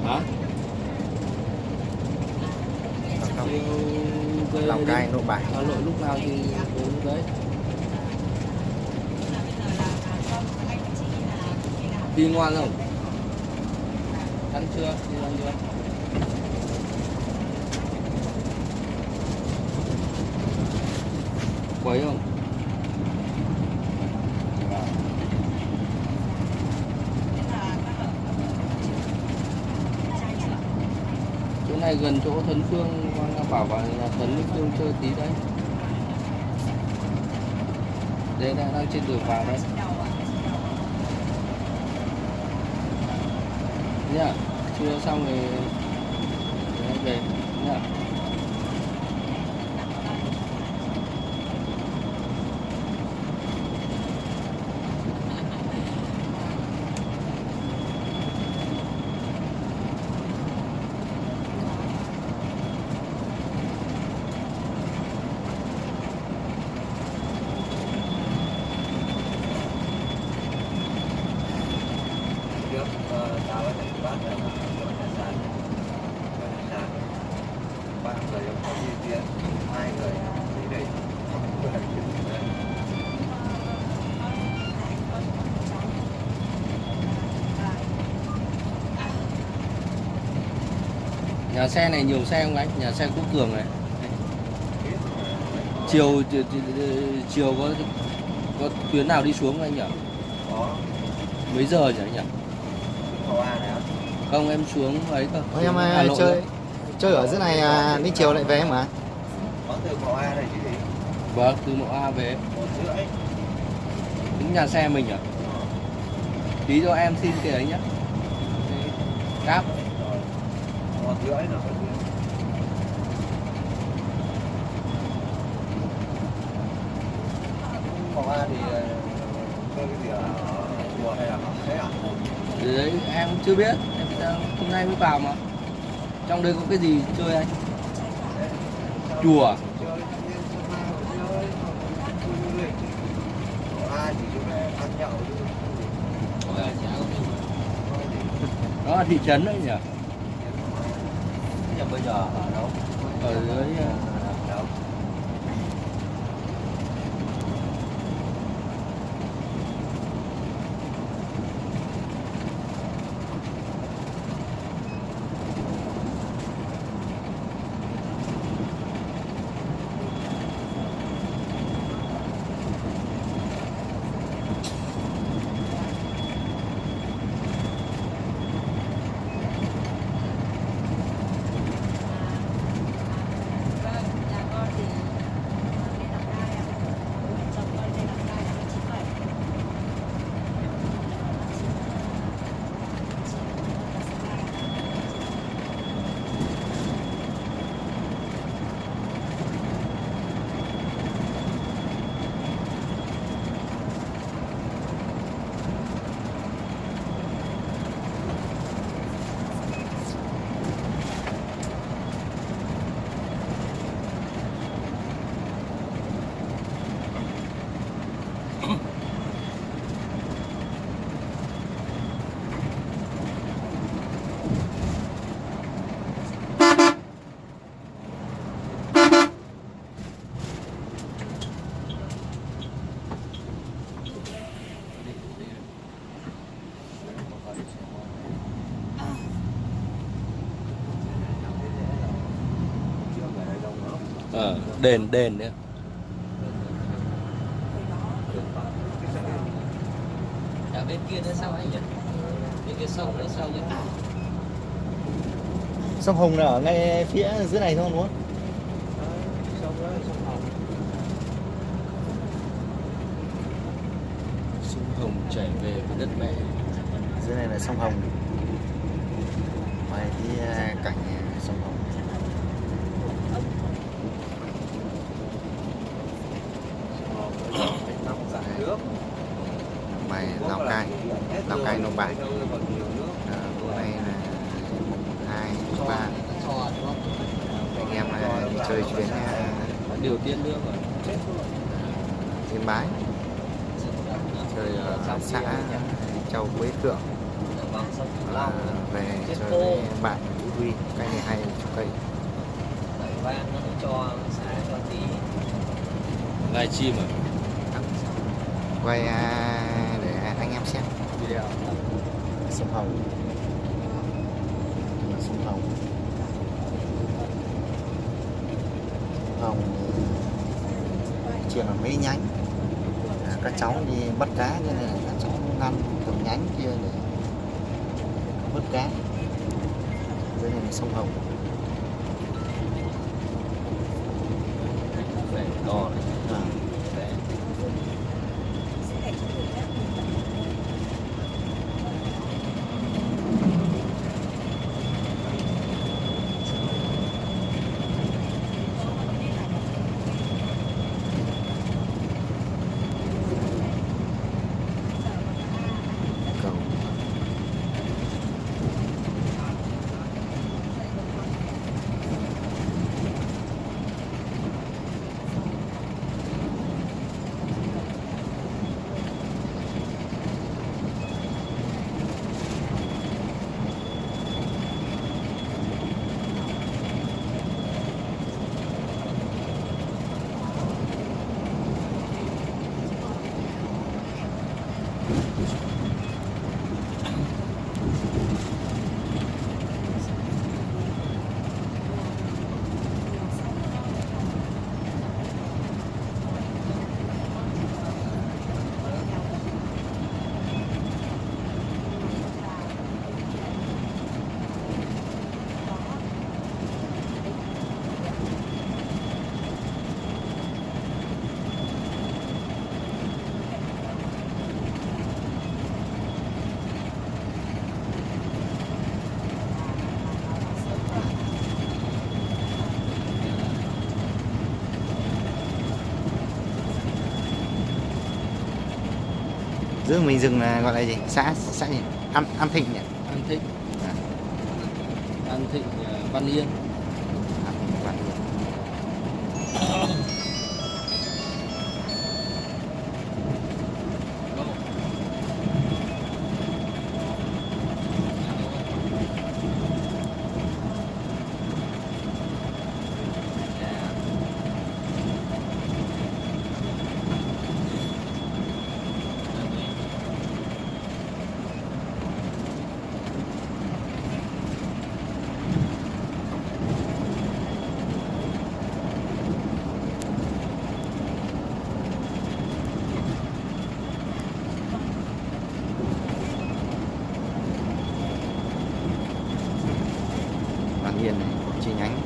Hả? Chiều Lào Cai, Nội Bài. Hà Nội lúc nào thì đến lúc đấy. Đi ngoan không? Ăn chưa? Đi ăn chưa? Quấy không? Chỗ này gần chỗ Thần Phương, Quang bảo vào nhà Thần với Phương chơi tí đấy. Đây đang trên đường vào đấy. Nhá, chưa xong thì về nhá. Tao ở thành bát là nhà sàn, ba người ông có đi tiến, hai người đi đây. Nhà xe này nhiều xe không anh? Nhà xe Quốc Cường này. Chiều có tuyến nào đi xuống không anh nhỉ? Có. Mấy giờ nhỉ anh nhỉ? Cầu A này á. Không, em xuống ấy cơ. Thôi em chơi ở dưới này đến chiều lại về mà. Có từ cầu A này chứ gì? Vâng, từ Mộ A về. 1,5. Đúng nhà xe mình à? Tí cho em xin tiền ấy nhá. Cáp. Rồi. 1,5 là có tuyến. Cầu A thì chơi cái gì ở chùa hay là thế à? Đấy em cũng chưa biết, em hôm nay mới vào mà. Trong đây có cái gì chơi anh? Chùa. Chơi du lịch. Cầu A thì chúng em ăn nhậu chứ. Đó là thị trấn đấy nhỉ? Nhưng bây giờ ở đâu? Ở dưới đâu? đền đấy. Ở bên kia nữa sao anh nhỉ? Bên kia sông nữa sao nhỉ? Sông Hồng là ở ngay phía dưới này thôi đúng không? Sông Hồng. Sông Hồng chảy về với đất mẹ. Dưới này là sông Hồng. Ngoài cái cảnh sông Hồng. Nước. Ngoài Lào Cai, Nội Bài. Hôm nay là 2, 3 anh em đi chơi chuyến Điều tiết nước rồi. Yên Bái, chơi ở xã Châu Quế Thượng. sông Cửu À, Long, về Tuyết chơi Cô. với bạn Vũ Huy, cây này hay trồng cây. Đẩy van nó cho xả cho tí. Live stream à? Quay để anh em xem. Video. Sông Hồng. Là sông Hồng. Sông Hồng chia làm mấy nhánh. Các cháu đi bắt cá cho nên là các cháu ngăn từng nhánh kia để vớt cá. Đây là sông Hồng. Về to này. À. Về. Cầu. Giữa mình dừng là gọi là gì? Xã gì? An Thịnh nhỉ? An Thịnh. À. An Thịnh, Văn Yên. An Thịnh Văn Yên. Văn Yên này, chi nhánh.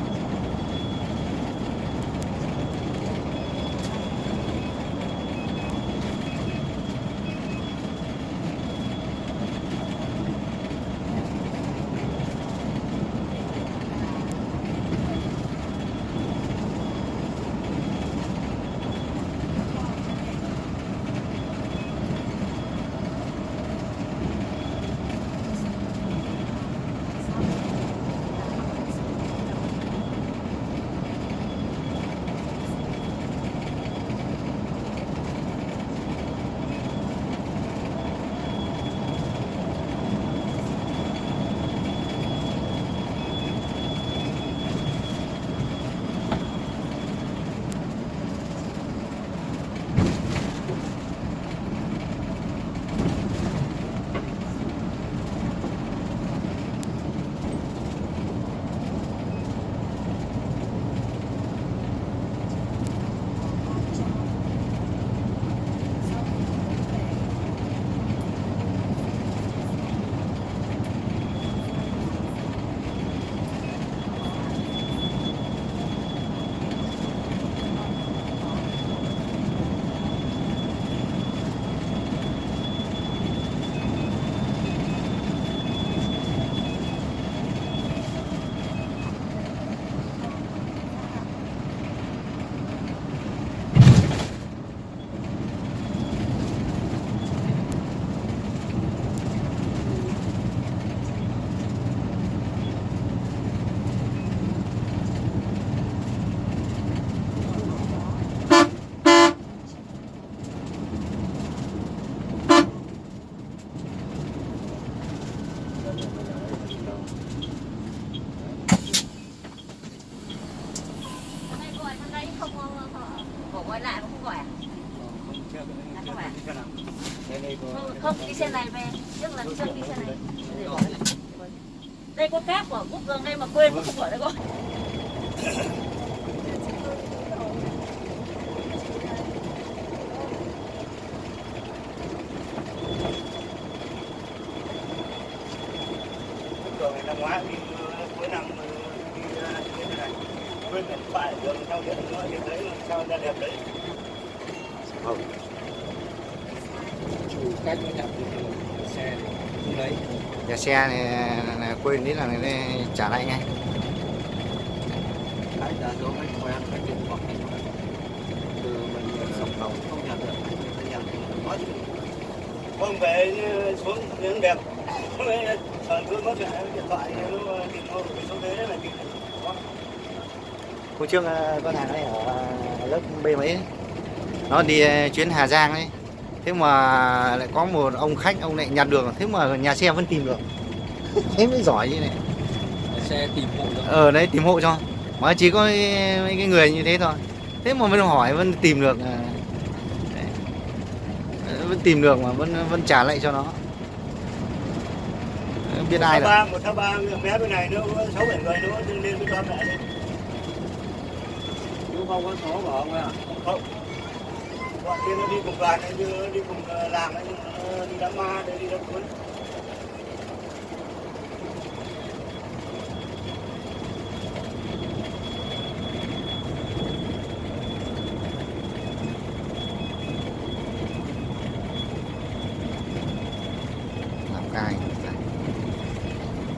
đây có cáp của quốc cường đây mà quên cũng không ở đây coi. Đường này năm ngoái đi cuối năm đi như thế này quên điện thoại đường theo điện nữa thì thấy sao ra đẹp đấy. chủ cách nó chạm từ xe không lấy. Nhà xe này là quên đi là này trả lại ngay. Cái đã dấu cái quen cái điện thoại từ mình sòng tàu không nhận được mình nhận nói Không về xuống những đẹp. Cứ mất điện thoại nó tìm mua cái số thế là tìm. Hôm trước con hàng này ở lớp B mấy ấy. Nó đi chuyến Hà Giang ấy. Thế mà lại có một ông khách ông lại nhặt được, thế mà nhà xe vẫn tìm được. Thế mới giỏi như này. xe tìm hộ cho. Ở đấy tìm hộ cho. Mà chỉ có mấy cái người như thế thôi. Thế mà vẫn hỏi vẫn tìm được. Đấy. Vẫn tìm được mà vẫn trả lại cho nó. Biết ai được. Một tháng ba bé bên này nữa 6-7 người nữa nên với con mẹ đi. Chú không có số của ông à? Không. Bọn kia nó đi cùng đoàn ấy, đi cùng làm ấy, đi đám ma, đi đám cưới. Lào Cai.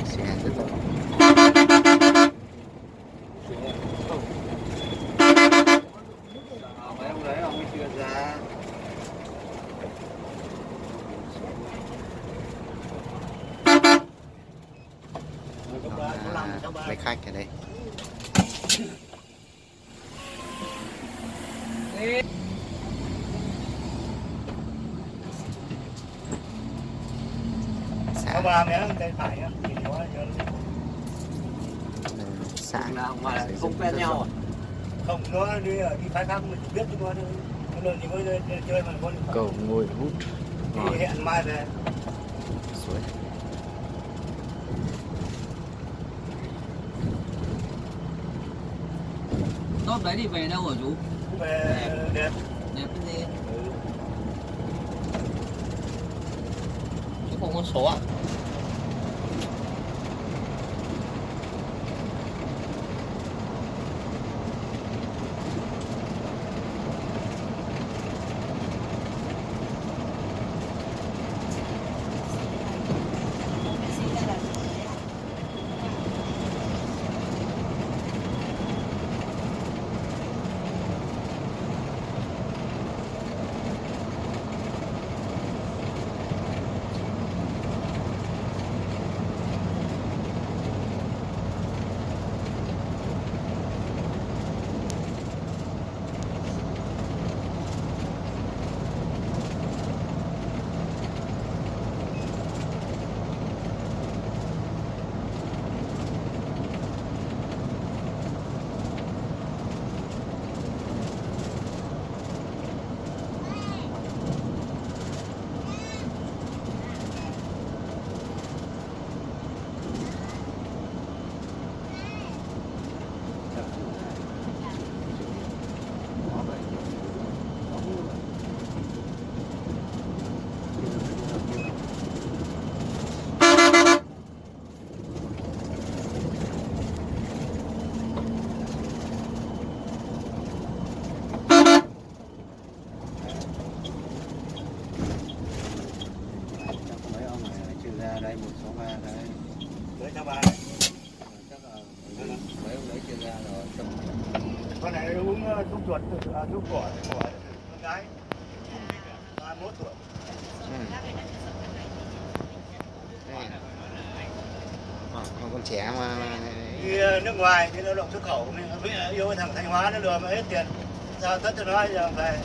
Xe rất là Mấy ông đấy ông mới chưa ra. mấy khách ở đây. Có ba bé tay phải á, thì nó Xã Nào mà không quen nhau à? không, nó đi phái khác mình biết chứ nó lần thì có chơi mà con cầu ngồi hút thì hẹn mai về. suối. Tốt đấy thì về đâu hả chú? Về đẹp. Đẹp cái gì? Chú không có số à? đây 163 đấy. Đấy cho bà. Chắc là mấy ông đấy chia ra rồi. Con này uống thuốc chuột, thuốc cỏ con gái 31 tuổi. Con trẻ mà Đi nước ngoài đi lao động xuất khẩu mình yêu cái thằng Thanh Hóa nó lừa mà hết tiền, sao tất cho nó giờ về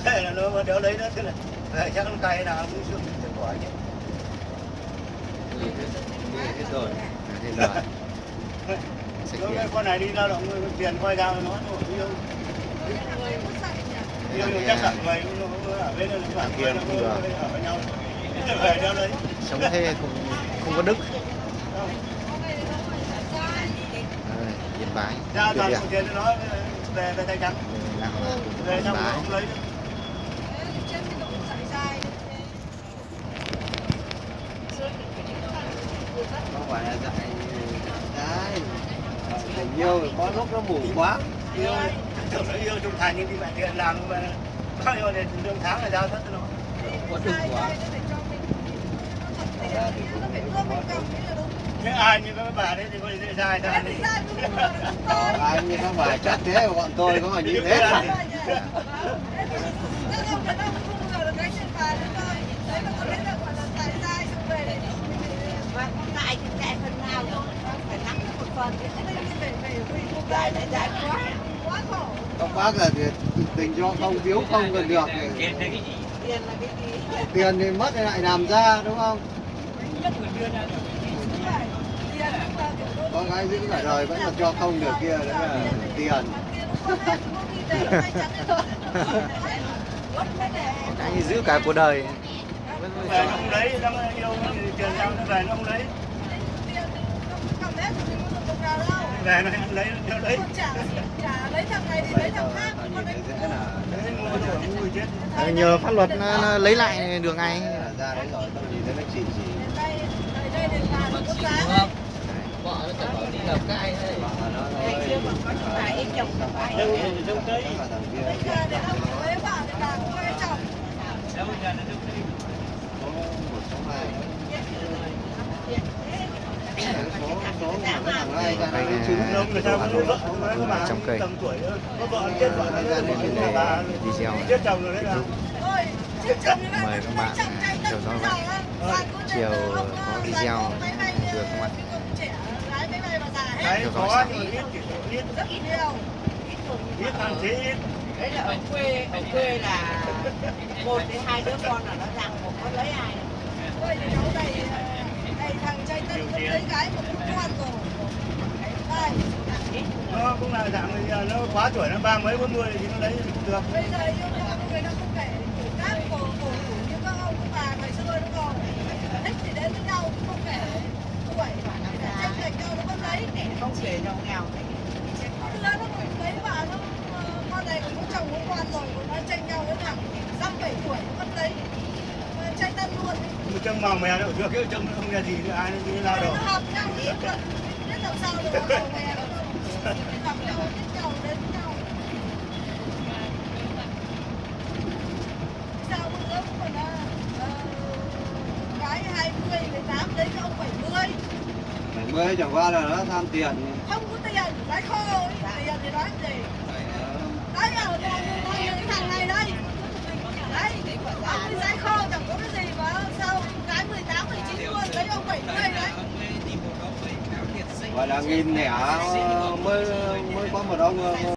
là nó đéo lấy nữa, thế này về chắc con cay nào cũng chưa được quả chứ. Hết rồi. thế rồi. Đối con này đi lao động tiền quay ra nó yêu chắc là người ở bên nó ở kia nó ở với nhau về đéo lấy. Sống thế không có đức. Bái. Ra Chưa toàn biết. một tiền nó về Tây Trắng. Đang là Về Yên xong Bái. không lấy. Không phải là dạy cái tình yêu có lúc nó mù quá. Yêu tưởng nó yêu trung thành nhưng đi bạn tiền làm mà bao nhiêu để lương tháng là giao tất cho nó. Có đúng quá. Thế ai như các bà đấy thì có thể dài ra đi. Anh như các bà chắc thế, bọn tôi có mà như thế à? Các bác là tình cho không biếu không còn được thì tiền thì mất thì lại làm ra đúng không? Có cái giữ cả đời vẫn là cho không được kia, đấy là tiền. Cái như giữ cả cuộc đời. Về nó không lấy, nó yêu tiền giao nó về nó không lấy. Về nó không lấy, nó lấy. lấy thằng này thì lấy thằng khác. Đấy, mua đồ ngu chết. Nhờ pháp luật nó lấy lại được ngay. Ra đấy rồi, tôi nhìn thấy nó chỉ. Bác sĩ đúng không? Vợ nó chẳng bảo đi làm cái đấy. Đâu tới. Số mà cái thằng này ra Đây nó trứng. Đâu người ta cũng vợ nó mà trong cây. tầm tuổi nữa. Có vợ chết vợ nó Lên đây bà video chết chồng rồi đấy là. mời các bạn theo dõi vậy. Chiều có video được không ạ? Đấy, Theo dõi có sau. nhưng ít Rất ít đâu. ít hàng thế ít. Đấy là ở quê là một đến hai đứa con là nó rằng một có lấy ai. Ôi thì cháu này thằng trai Tân cũng lấy gái một cũng con rồi. Đây. Nó cũng là dạng giờ nó quá tuổi, nó 30 40 thì nó lấy thì cũng được. Bây giờ yêu nhau người nó không kể các cổ thủ như các ông các bà ngày xưa đúng không? Thích thì đến với nhau cũng không kể tuổi. Tranh lệch nhau nó vẫn lấy. Không kể nhau nghèo. Thưa nó cũng lấy bà nó con này cũng có chồng có con rồi còn nó tranh nhau với thằng 5-7 tuổi nó vẫn lấy. Tranh Tân luôn. Một chân màu mè đâu được, cái chân nó không nghe gì nữa, ai nó đi lao đâu. Nó hợp nhau ít rồi. Biết làm sao được màu mè đâu. Gặp nhau biết nhau đến nhau. Sao bữa cũng còn cái 20, 18 lấy cho ông 70. 70 chẳng qua là nó tham tiền. Không có tiền, lái khô ấy. Tiền thì nói gì? Đấy ở cái thằng này đây. Đấy, ông đi lái khô chẳng có cái gì mà sao cái 18, 19 luôn lấy ông 70 đấy. Gọi là nghìn lẻ mới có một ông